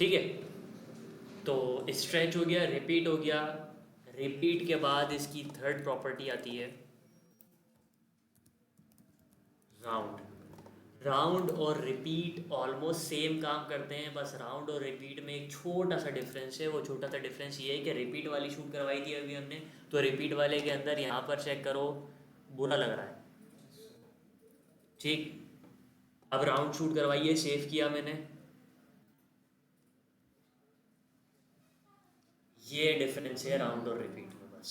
ठीक है, तो स्ट्रेच हो गया, रिपीट हो गया। रिपीट के बाद इसकी थर्ड प्रॉपर्टी आती है राउंड। राउंड और रिपीट ऑलमोस्ट सेम काम करते हैं, बस राउंड और रिपीट में एक छोटा सा डिफरेंस है। वो छोटा सा डिफरेंस ये है कि रिपीट वाली शूट करवाई थी अभी हमने, तो रिपीट वाले के अंदर यहाँ पर चेक करो बुरा लग रहा है, ठीक। अब राउंड शूट करवाइए, सेव किया मैंने, ये डिफरेंस है राउंड और रिपीट में बस।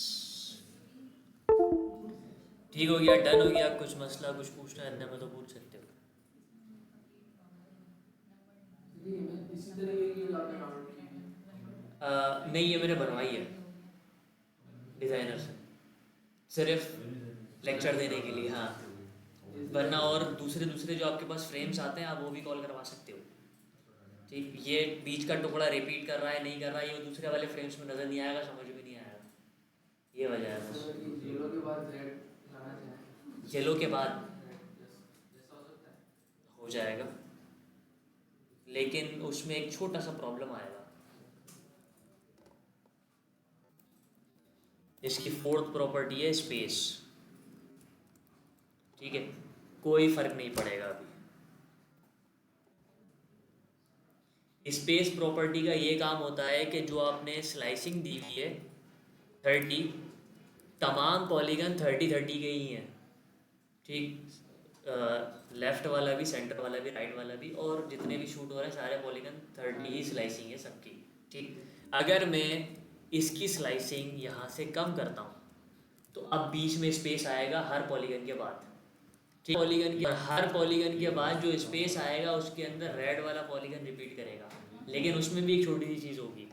ठीक हो गया, डन हो गया। कुछ मसला कुछ पूछना है में तो पूछ सकते हो। इसी तरीके की जो आपने राउंड की है। नहीं, ये मैंने बनवाई है डिज़ाइनर से, सिर्फ लेक्चर देने के लिए, हाँ। वरना और दूसरे दूसरे जो आपके पास फ्रेम्स आते हैं आप वो भी कॉल करवा सकते हो, ठीक। ये बीच का टुकड़ा रिपीट कर रहा है नहीं कर रहा है, ये दूसरे वाले फ्रेम्स में नज़र नहीं आएगा, समझ में नहीं आएगा, ये वजह है बस। येलो के बाद रेड लाना चाहें, येलो के बाद जैसा हो सकता है। हो जाएगा, लेकिन उसमें एक छोटा सा प्रॉब्लम आएगा। इसकी फोर्थ प्रॉपर्टी है स्पेस, ठीक है। कोई फर्क नहीं पड़ेगा अभी। स्पेस प्रॉपर्टी का ये काम होता है कि जो आपने स्लाइसिंग दी हुई है 30, तमाम पॉलीगन 30-30 के ही हैं, ठीक। लेफ्ट वाला भी, सेंटर वाला भी, राइट वाला भी, और जितने भी शूट हो रहे हैं सारे पॉलीगन 30 ही स्लाइसिंग है सबकी, ठीक। अगर मैं इसकी स्लाइसिंग यहाँ से कम करता हूँ तो अब बीच में स्पेस आएगा हर पॉलीगन के बाद, ठीक। पॉलीगन के हर पॉलीगन के बाद जो स्पेस आएगा उसके अंदर रेड वाला पॉलीगन रिपीट करेगा, लेकिन उसमें भी एक छोटी सी चीज़ होगी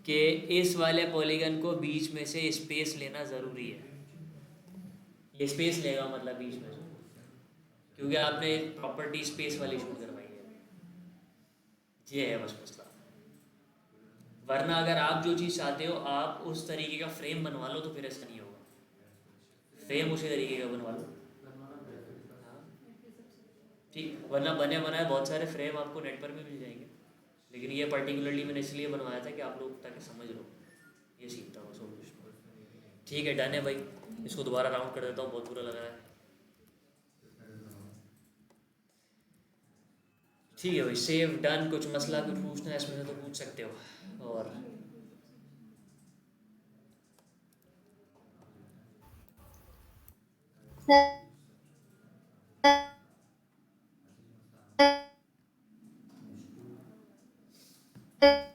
कि इस वाले पॉलीगन को बीच में से स्पेस लेना ज़रूरी है। ये स्पेस लेगा मतलब बीच में से, क्योंकि आपने प्रॉपर्टी स्पेस वाली शूट करवाई है, ये है बस मसला। वरना अगर आप जो चीज़ चाहते हो आप उस तरीके का फ्रेम बनवा लो तो फिर ऐसा नहीं होगा, फ्रेम उसी तरीके का बनवा लो, हाँ, ठीक। वरना बने बनाए बहुत सारे फ्रेम आपको नेट पर भी मिल जाएंगे, लेकिन ये पर्टिकुलरली मैंने इसलिए बनवाया था कि आप लोग ताकि समझ लो, ये सीखता हूँ सब कुछ। ठीक है, डन है भाई। इसको दोबारा राउंड कर देता हूँ, बहुत बुरा लग रहा है। ठीक है भाई, सेव डन। कुछ मसला कुछ पूछना है इसमें से तो पूछ सकते हो। और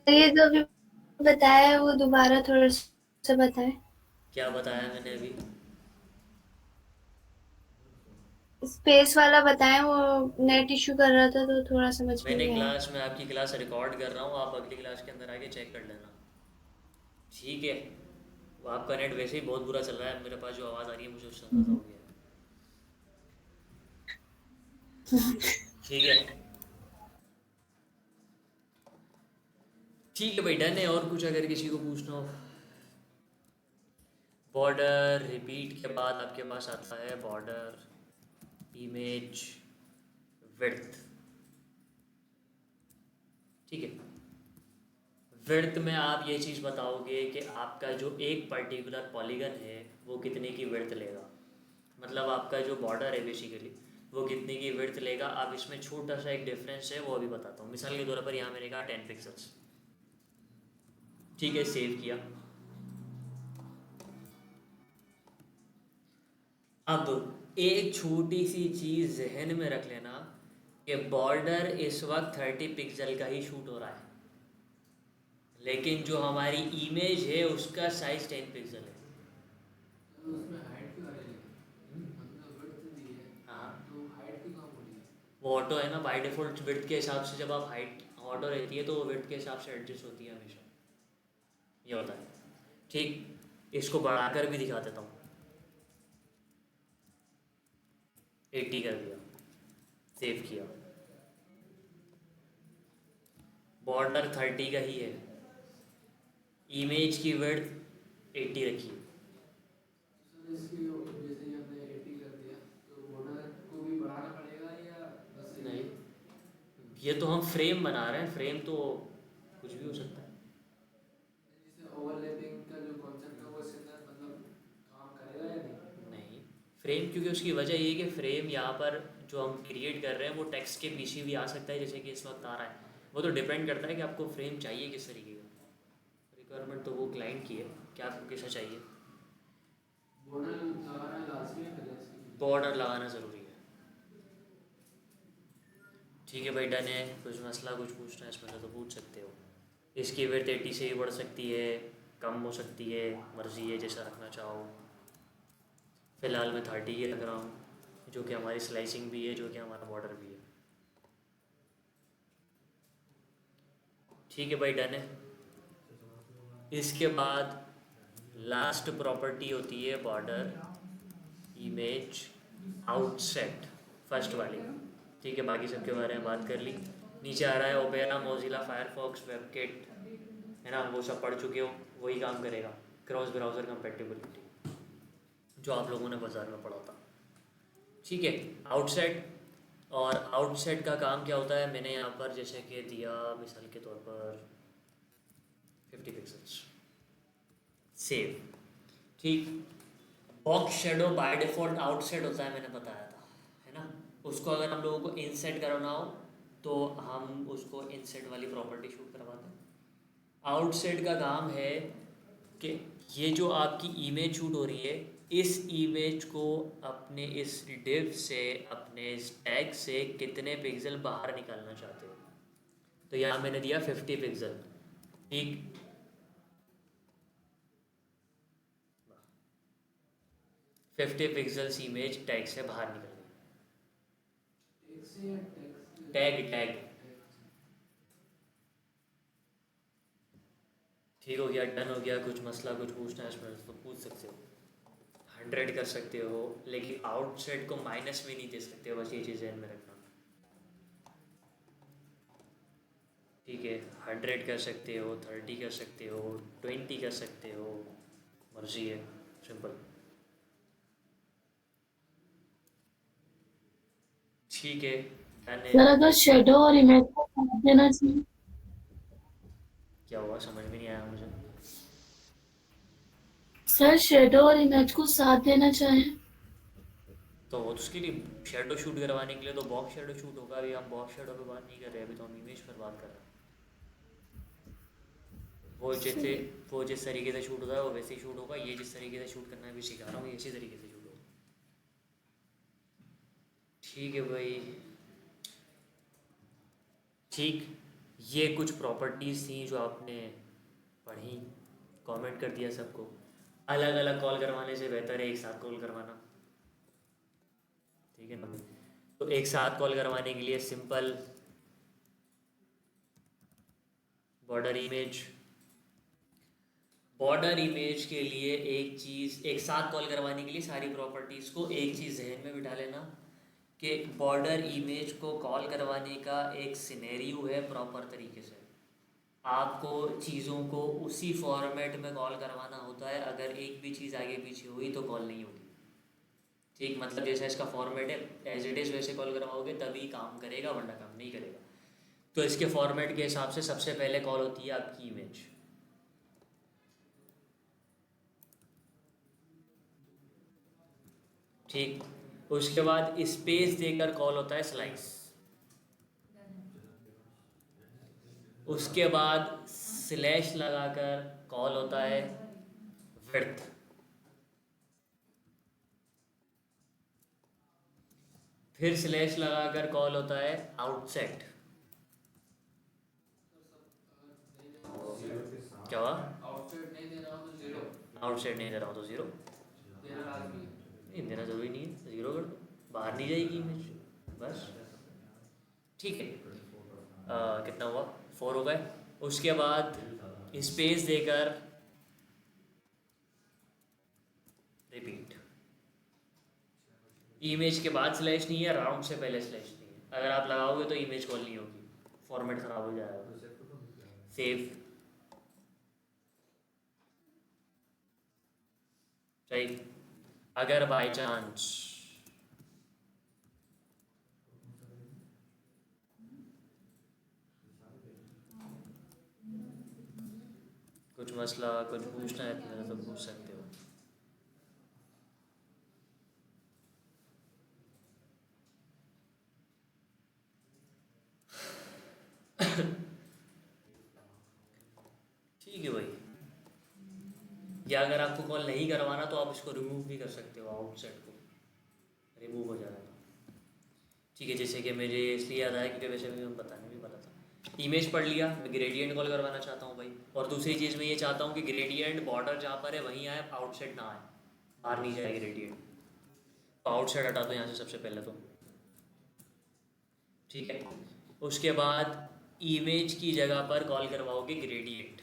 ये जो अभी बताया है वो दोबारा थोड़ा सा बताएं। क्या बताया मैंने अभी? स्पेस वाला बताएं, वो नेट इशू कर रहा था तो थोड़ा समझ में मैंने नहीं आया। क्लास में आपकी क्लास रिकॉर्ड कर रहा हूँ, आप अगली क्लास के अंदर आके चेक कर लेना, ठीक है। वो आपका नेट वैसे ही बहुत बुरा चल रहा है, मेरे पास जो आवाज़ आ रही है मुझे उससे अंदाज़ा हो गया है, ठीक है। ठीक है भाई, डन है। और कुछ अगर किसी को पूछना हो? बॉर्डर रिपीट के बाद आपके पास आता है बॉर्डर इमेज विड्थ, ठीक है। विड्थ में आप ये चीज़ बताओगे कि आपका जो एक पर्टिकुलर पॉलीगन है वो कितने की विड्थ लेगा, मतलब आपका जो बॉर्डर है बेसिकली वो कितने की विड्थ लेगा। अब इसमें छोटा सा एक डिफरेंस है, वो अभी बताता हूँ। मिसाल के तौर पर यहाँ मैंने कहा 10 पिक्सल्स, ठीक है, सेव किया। अब एक छोटी सी चीज़ जहन में रख लेना कि बॉर्डर इस वक्त 30 पिक्सल का ही शूट हो रहा है, लेकिन जो हमारी इमेज है उसका साइज 10 पिक्सल है। तो उसमें हाइट क्यों आ रही है? मतलब विड्थ दी है, हाँ, तो हाइट क्यों कम हो रही है? वो ऑटो है ना, बाय डिफ़ॉल्ट विड्थ के हिसाब से। जब आप हाइट ऑटो रहती है तो वो विड्थ के हिसाब से एडजस्ट होती है हमेशा, ये होता है, ठीक। इसको बढ़ाकर भी दिखा देता हूँ, 80 कर दिया, सेव किया। बॉर्डर 30 का ही है, इमेज की विड्थ 80 रखी। सर इसकी जैसे ही हमने 80 कर दिया तो बॉर्डर को भी बढ़ाना पड़ेगा या बस नहीं, ये तो हम फ्रेम बना रहे हैं, फ्रेम तो कुछ भी हो सकता है। जैसे ओवरलैपिंग का जो कॉन्सेप्ट है वो इसके अंदर मतलब काम करेगा या नहीं? नहीं, फ्रेम क्योंकि उसकी वजह ये है कि फ्रेम यहाँ पर जो हम क्रिएट कर रहे हैं वो टेक्स्ट के पीछे भी आ सकता है, जैसे कि इस वक्त आ रहा है। वो तो डिपेंड करता है कि आपको फ्रेम चाहिए किस तरीके का। रिक्वायरमेंट तो वो क्लाइंट की है कि आपको कैसा चाहिए। बॉर्डर लगाना लाजमी है पहले इसकी। बॉर्डर लगाना ज़रूरी है। ठीक है भाई, डन है। कुछ मसला कुछ पूछना है इसमें से तो पूछ सकते हो। इसकी विड्थ 80 से भी बढ़ सकती है, कम हो सकती है, मर्ज़ी है जैसा रखना चाहो। फ़िलहाल मैं 30 ही रख रहा हूँ, जो कि हमारी स्लाइसिंग भी है, जो कि हमारा बॉर्डर भी है। ठीक है भाई, डन है। इसके बाद लास्ट प्रॉपर्टी होती है बॉर्डर इमेज आउटसेट, फर्स्ट वाली। ठीक है, बाकी सब के बारे में बात कर ली। नीचे आ रहा है ओपेरा, मोजिला फायरफॉक्स, वेबकिट, है ना, वो सब पढ़ चुके हो, वही काम करेगा। क्रॉस ब्राउज़र कंपेटिबिलिटी जो आप लोगों ने बाजार में पढ़ा था। ठीक है, आउटसेट। और आउटसेट का काम क्या होता है, मैंने यहाँ पर जैसे कि दिया मिसाल के तौर पर 50 पिक्सल्स सेव। ठीक, box shadow by default outset होता है, मैंने बताया था, है ना। उसको अगर हम लोगों को इनसेट करना हो तो हम उसको इनसेट वाली प्रॉपर्टी शूट करवाते हैं। आउटसेट का काम है कि ये जो आपकी इमेज शूट हो रही है, इस इमेज को अपने इस डिव से, अपने इस टैग से कितने पिक्सल बाहर निकालना चाहते हो। तो यहाँ मैंने दिया 50 पिक्सल। ठीक, 50 पिक्सल्स इमेज टैग से बाहर निकल गई। टेक्स्ट से या टेक्स्ट? Tag tag. ठीक हो गया, डन हो गया। कुछ मसला कुछ पूछना है इसमें तो पूछ सकते हो। 100 कर सकते हो, लेकिन आउटसेट को माइनस में नहीं दे सकते हो, बस ये चीज़ ध्यान में रखना। ठीक है, 100 कर सकते हो, 30 कर सकते हो, 20 कर सकते हो, मर्जी है, सिंपल। ठीक है, डन है। सर अगर शेडो और इमेज को साथ देना चाहिए? क्या हुआ, समझ में नहीं आया मुझे। सर शेडो और इमेज को साथ देना चाहें? तो उसके लिए शेडो शूट करवाने के लिए तो बॉक्स शेडो शूट होगा। अभी हम बॉक्स शेडो पे बात नहीं कर रहे, अभी तो हम इमेज पर बात कर रहे हैं। वो जिस तरीके से शूट होता है वो वैसे ही शूट होगा। ये जिस तरीके से शूट करना है भी सिखा रहा हूँ, ये इसी तरीके से शूट होगा। ठीक है भाई, ठीक। ये कुछ प्रॉपर्टीज़ थी जो आपने पढ़ी, कमेंट कर दिया सबको। अलग अलग कॉल करवाने से बेहतर है एक साथ कॉल करवाना, ठीक है ना। तो एक साथ कॉल करवाने के लिए सिंपल बॉर्डर इमेज के लिए एक चीज़, एक साथ कॉल करवाने के लिए सारी प्रॉपर्टीज़ को एक चीज़ जहन में बिठा लेना कि बॉर्डर इमेज को कॉल करवाने का एक सिनेरियो है प्रॉपर तरीके से। आपको चीज़ों को उसी फॉर्मेट में कॉल करवाना होता है। अगर एक भी चीज़ आगे पीछे हुई तो कॉल नहीं होगी। ठीक, मतलब जैसा इसका फॉर्मेट है एज इट इज़ वैसे कॉल करवाओगे तभी काम करेगा, वरना काम नहीं करेगा। तो इसके फॉर्मेट के हिसाब से सबसे पहले कॉल होती है आपकी इमेज। ठीक, उसके बाद स्पेस देकर कॉल होता है स्लाइस। उसके बाद स्लैश लगाकर कॉल होता है विड्थ। फिर स्लैश लगाकर कॉल होता है आउटसेट। क्या हुआ? आउटसेट नहीं दे रहा हूँ तो जीरो। आउटसेट नहीं दे रहा हूँ तो ज़ीरो। देना लाजमी है। नहीं देना ज़रूरी नहीं है, ज़ीरो कर दो, बाहर नहीं जाएगी इमेज, बस। ठीक है, कितना हुआ? 4 हो गए। उसके बाद स्पेस देकर रिपीट। इमेज के बाद स्लैश नहीं है, राउंड से पहले स्लैश नहीं है। अगर आप लगाओगे तो इमेज कॉल नहीं होगी, फॉर्मेट ख़राब हो जाएगा। सेव। सही। अगर बाई चांस कुछ मसला कुछ पूछना है तो मेरे तो पूछ सकते हो। ठीक है भाई, या अगर आपको कॉल नहीं करवाना तो आप इसको रिमूव भी कर सकते हो, आउटसेट को रिमूव हो जाएगा। ठीक है, जैसे कि मुझे इसलिए याद आया क्योंकि वैसे भी मैं बताने भी वाला था। इमेज पढ़ लिया, मैं ग्रेडियंट कॉल करवाना चाहता हूँ भाई। और दूसरी चीज़ मैं ये चाहता हूँ कि ग्रेडियंट बॉर्डर जहाँ पर है वहीं आए, आउटसाइड ना आए, बाहर नहीं जाए ग्रेडियंट। तो आउटसाइड हटा दो यहाँ से सबसे पहले तो। ठीक है, उसके बाद इमेज की जगह पर कॉल करवाओगे ग्रेडियंट।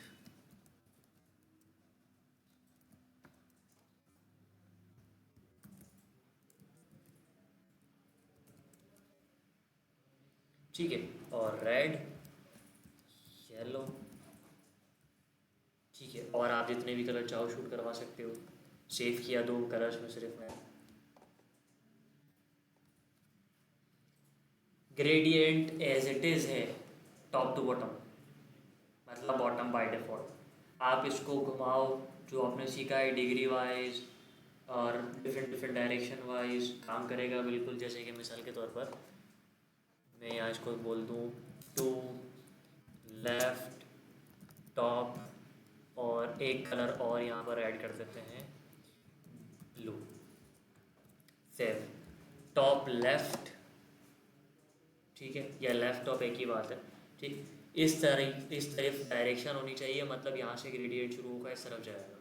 ठीक है, और रेड, येलो, ठीक है। और आप जितने भी कलर चाहो शूट करवा सकते हो। सेव किया 2 कलर्स में सिर्फ मैं। ग्रेडियंट एज इट इज़ है टॉप टू बॉटम, मतलब बॉटम बाय डिफ़ॉल्ट। आप इसको घुमाओ, जो आपने सीखा है डिग्री वाइज और डिफरेंट डिफरेंट डायरेक्शन वाइज काम करेगा बिल्कुल। जैसे कि मिसाल के तौर पर मैं यहाँ इसको बोल दूँ टू लेफ़्ट टॉप, और एक कलर और यहाँ पर ऐड कर देते हैं ब्लू। सेव टॉप लेफ़्ट, ठीक है, या लेफ़्ट टॉप एक ही बात है। ठीक, इस तरफ डायरेक्शन होनी चाहिए, मतलब यहाँ से ग्रेडियंट शुरू होगा, इस तरफ जाएगा।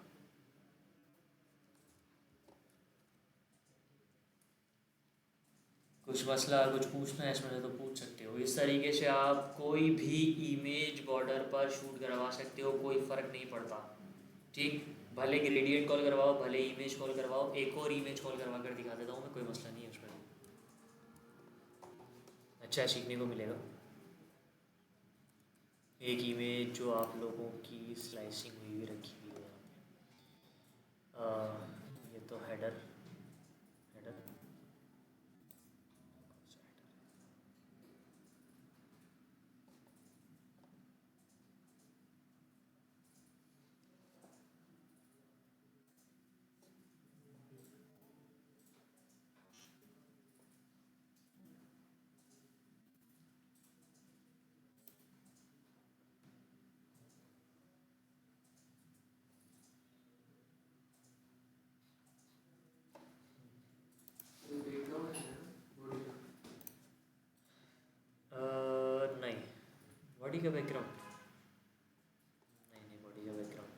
कुछ मसला कुछ पूछना है इसमें तो पूछ सकते हो। इस तरीके से आप कोई भी इमेज बॉर्डर पर शूट करवा सकते हो, कोई फ़र्क नहीं पड़ता। ठीक, भले ग्रेडियंट कॉल करवाओ, भले इमेज कॉल करवाओ। एक और इमेज कॉल करवा कर दिखा देता हूँ मैं, कोई मसला नहीं है उसमें, अच्छा सीखने को मिलेगा। एक इमेज जो आप लोगों की स्लाइसिंग हुई भी रखी हुई है यहाँ पे। ये तो हेडर, हेडर ये बैकग्राउंड है बॉडी का। नहीं, बॉडी का बैकग्राउंड नहीं, बॉडी का बैकग्राउंड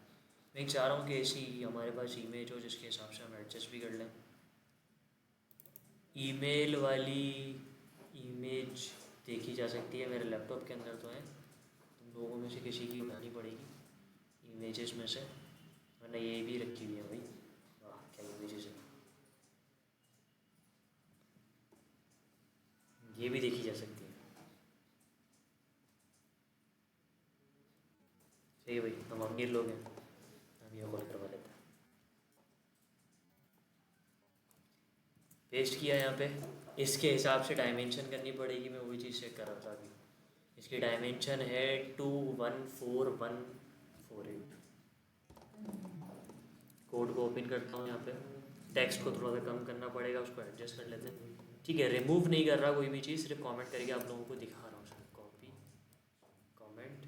मैं चाह रहा हूँ कि ऐसी हमारे पास इमेज हो जिसके हिसाब से हम एडजस्ट भी कर लें। ईमेल वाली इमेज देखी जा सकती है, मेरे लैपटॉप के अंदर तो है, तुम लोगों में से किसी की उठानी पड़ेगी इमेजेस में से, वरना ये भी रखी हुई है भाई। वाह क्या इमेजेस है, ये भी देखी जा सकती है। सही है भाई, हम अमीर लोग हैं, हम ये कॉल करवा लेते हैं। पेस्ट किया यहाँ पे, इसके हिसाब से डायमेंशन करनी पड़ेगी, मैं वही चीज़ चेक कर रहा था अभी। इसकी डायमेंशन है 214148। कोड को ओपन करता हूँ यहाँ पे, टेक्स्ट को थोड़ा सा कम करना पड़ेगा, उसको एडजस्ट कर लेते हैं। ठीक है, रिमूव नहीं कर रहा कोई भी चीज़, सिर्फ कमेंट करके आप लोगों को दिखा रहा हूँ सिर्फ। कॉपी कमेंट,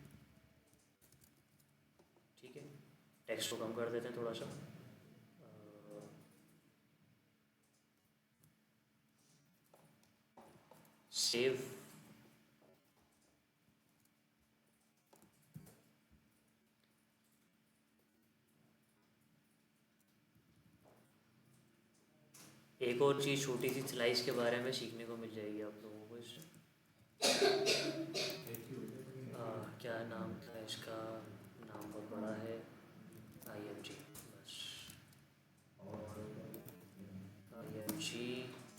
ठीक है, टेक्स्ट को कम कर देते हैं थोड़ा सा। सेव, एक और चीज़ छोटी सी स्लाइस के बारे में सीखने को मिल जाएगी आप लोगों को इससे। क्या नाम था इसका, नाम बहुत बड़ा है, IMG, बस IMG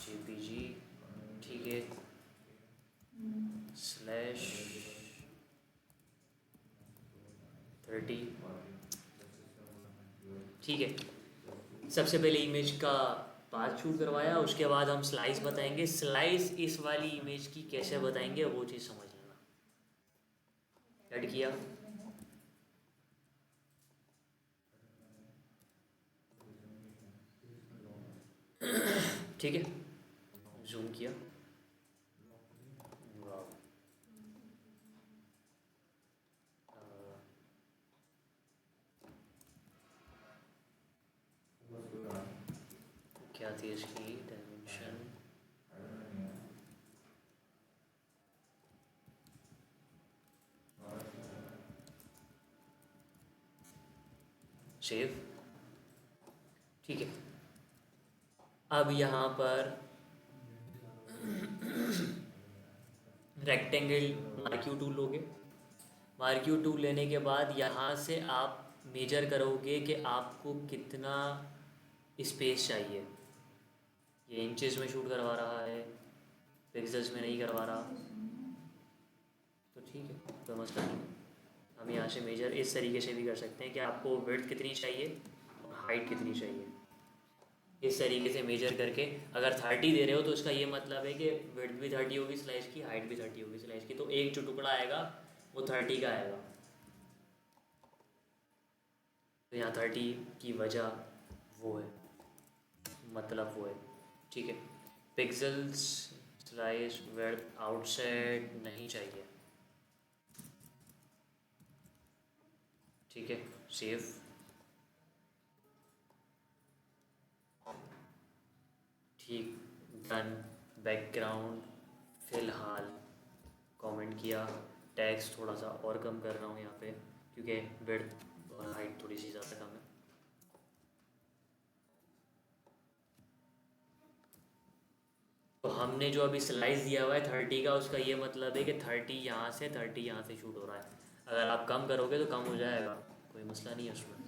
JPG, ठीक है, /30, ठीक है। सबसे पहले इमेज का पाथ शूट करवाया, उसके बाद हम स्लाइस बताएंगे। स्लाइस इस वाली इमेज की कैसे बताएंगे वो चीज़ समझ लेना। ऐड किया, ठीक है, जूम किया, वाह, क्या थी इसकी डायमेंशन, सेव, ठीक है। अब यहाँ पर रेक्टेंगल मार्क्यू टूल लोगे, मार्क्यू टूल लेने के बाद यहाँ से आप मेजर करोगे कि आपको कितना स्पेस चाहिए। ये इंचेस में शूट करवा रहा है, पिक्सेल्स में नहीं करवा रहा, तो ठीक है, कोई मसला नहीं। हम यहाँ से मेजर इस तरीके से भी कर सकते हैं कि आपको विड्थ कितनी चाहिए और हाइट कितनी चाहिए। इस तरीके से मेजर करके अगर 30 दे रहे हो तो इसका ये मतलब है कि विड्थ भी 30 होगी स्लाइस की, हाइट भी 30 होगी स्लाइस की, तो एक जो टुकड़ा आएगा वो 30 का आएगा। तो यहाँ 30 की वजह वो है, मतलब वो है, ठीक है। पिक्सेल्स स्लाइस विड्थ आउटसाइड नहीं चाहिए, ठीक है, सेव, ठीक, डन। बैकग्राउंड फ़िलहाल कमेंट किया, टैक्स थोड़ा सा और कम कर रहा हूँ यहाँ पे क्योंकि विड्थ और हाइट थोड़ी सी ज़्यादा कम है। तो हमने जो अभी स्लाइस दिया हुआ है 30 का, उसका ये मतलब है कि 30 यहाँ से 30 यहाँ से शूट हो रहा है। अगर आप कम करोगे तो कम हो जाएगा, कोई मसला नहीं है उसमें।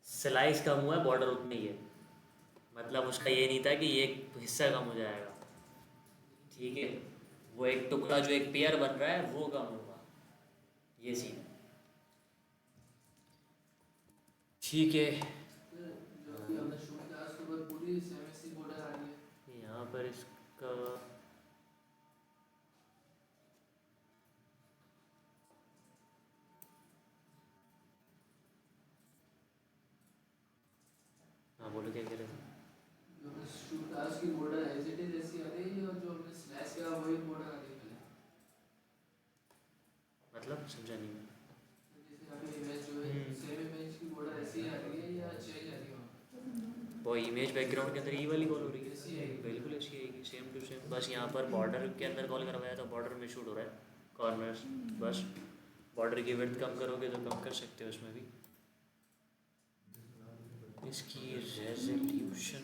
स्लाइस कम हुआ है, बॉर्डर उतनी ही है, मतलब उसका ये नहीं था कि ये हिस्सा कम हो जाएगा, ठीक है। वो एक टुकड़ा जो एक पेयर बन रहा है वो कम होगा, ये सीन, ठीक है। जो कि हमने शूट किया उसके ऊपर पूरी सेम ऐसी बॉर्डर आ रही है। यहाँ पर इसका हाँ बोलो क्या कह रहे थे। जो हमने शूट किया उसकी बॉर्डर एज इट इज ऐसी आ रही है और जो हमने स्लैश किया वही बॉर्डर आ रही है। मतलब समझा नहीं मैं। जैसे यहाँ पे इमेज जो है सेम इमेज की बॉर्डर ऐसी ही आ रही है या चेंज आ रही है वहाँ पे? वो इमेज बैकग्राउंड के अंदर ये वाली कॉल हो रही ऐसी है, है। बिल्कुल ऐसी आएगी, सेम टू सेम। बस यहाँ पर बॉर्डर के अंदर कॉल करवाया तो बॉर्डर में शूट हो रहा है, कॉर्नर्स, बस बॉर्डर की विड्थ कम करोगे तो कम कर सकते हो उसमें भी। इसकी रेजोल्यूशन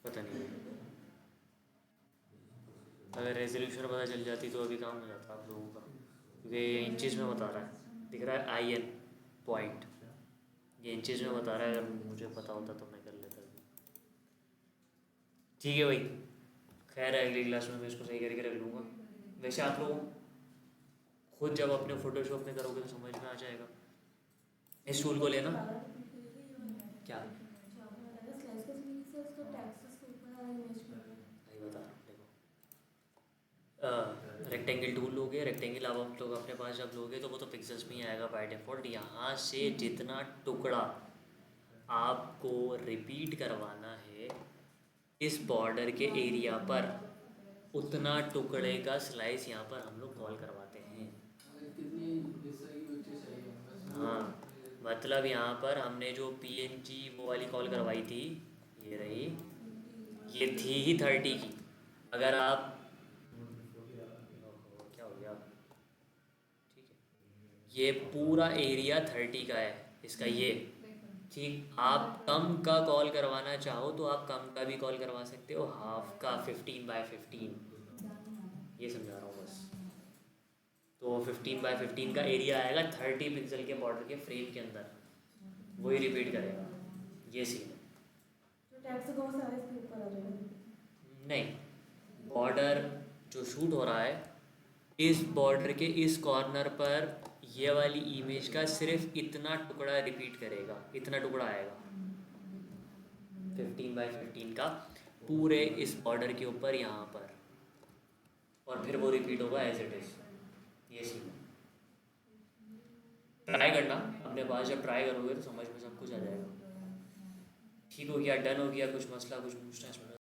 पता नहीं, अगर रेजोल्यूशन पता चल जाती तो अभी काम हो जाता आप लोगों का, क्योंकि ये इंचेस में बता रहा है, दिख रहा है IN पॉइंट, ये इंचेस में बता रहा है। अगर मुझे पता होता तो मैं कर लेता, ठीक है भाई। खैर है, अगली क्लास में मैं इसको सही करके रख लूँगा। वैसे आप लोग खुद जब अपने फोटोशॉप में करोगे तो समझ में आ जाएगा। इस टूल को लेना क्या नहीं बता रहा हूँ, देखो रेक्टेंगल टूल लोगे, रेक्टेंगल आप लोग अपने पास जब लोगे तो वो तो पिक्सेल्स में ही आएगा बाय डिफ़ॉल्ट। यहाँ से जितना टुकड़ा आपको रिपीट करवाना है इस बॉर्डर के एरिया पर, उतना टुकड़े का स्लाइस यहाँ पर हम लोग कॉल करवाते हैं। कितनी जैसा की पिक्चर चाहिए बस। हाँ, मतलब यहाँ पर हमने जो PNG वो वाली कॉल करवाई थी, ये रही, ये थी ही 30 की। अगर आप क्या हो गया, ठीक है, ये पूरा एरिया 30 का है इसका, ये ठीक। आप कम का कॉल करवाना चाहो तो आप कम का भी कॉल करवा सकते हो, हाफ का 15x15, ये समझा रहा हूँ बस। तो 15x15 का एरिया आएगा 30 पिक्सल के बॉर्डर के फ्रेम के अंदर, वही रिपीट करेगा, ये सीन है। नहीं, बॉर्डर जो शूट हो रहा है इस बॉर्डर के इस कॉर्नर पर ये वाली इमेज का सिर्फ इतना टुकड़ा रिपीट करेगा, इतना टुकड़ा आएगा 15x15 का पूरे इस बॉर्डर के ऊपर यहाँ पर, और फिर वो रिपीट होगा एज इट इज़। ये सीन ट्राई करना अपने पास, जब ट्राई करोगे तो समझ में सब कुछ आ जाएगा। ठीक हो गया, डन हो गया, कुछ मसला कुछ पूछना है इसमें?